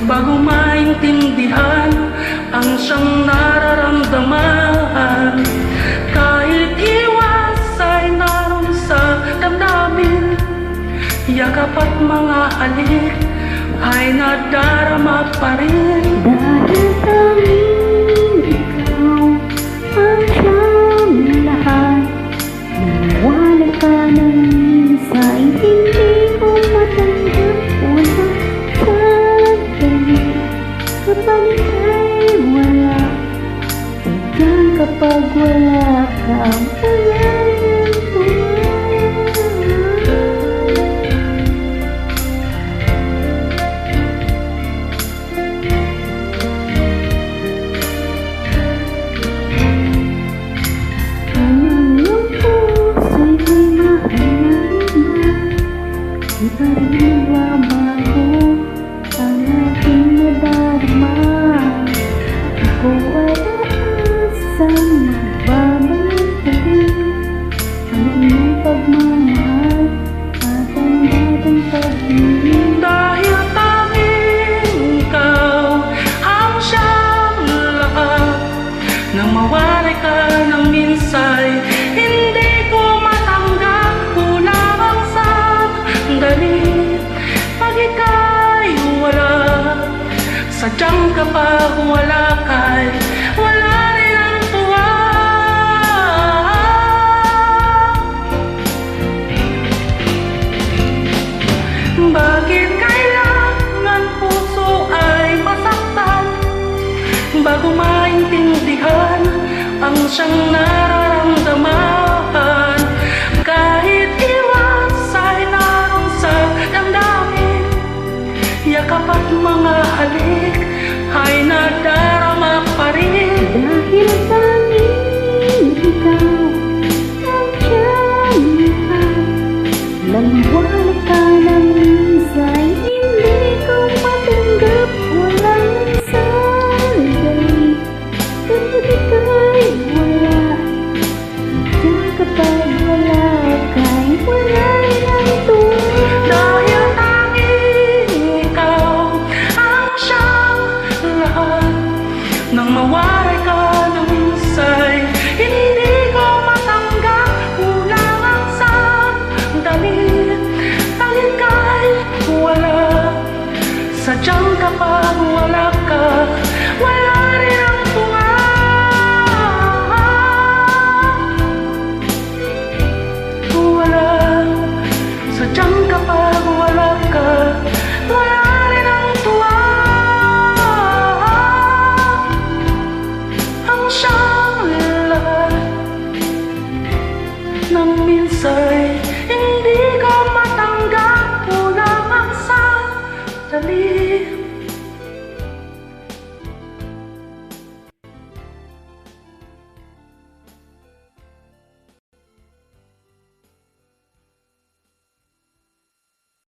bago maintindihan ang siyang nararamdaman. Kahit iwas ay naroon sa damdamin, yakap at mga halik ay nadarama pa rin. Dahil tanging ikaw ang siyang lahat, maniwala ka ng minsan, hindi ko matanggap. Wala sandali, kapag ika'y wala, sadyang kapag wala ka, wala nang tuwa. Iba rin nagbabago ang aking nadarama. Ako ay aasang magbabalik pa rin ang iyong pagmamahal at ang batang pag-ibig. Dahil tanging ikaw ang siyang lahat, nang mawalay ka ng minsay, hindi ko matanggap. Kulang ang sandali, pag ika'y wala, sadyang kapag wala ka'y wala rin ang tuwa. Bakit kailangan puso ay masaktan bago maintindihan ang siyang nararamdaman? Kahit iwas ay naroon sa damdamin, yakap at mga halik ay nadarama pa rin. Dahil tanging ikaw ang siyang lahat, naniwala ka ng minsan, hindi ko matanggap. Walang sandali, kahit ika'y wala, sadyang kapag wala ka'y wala nang tuwa. Dahil tanging ikaw ang siyang lahat, nang mawalay ka ng minsay, hindi ko matanggap. Kulang ang sandali, tanging ka'y wala, sadyang kapag wala ka,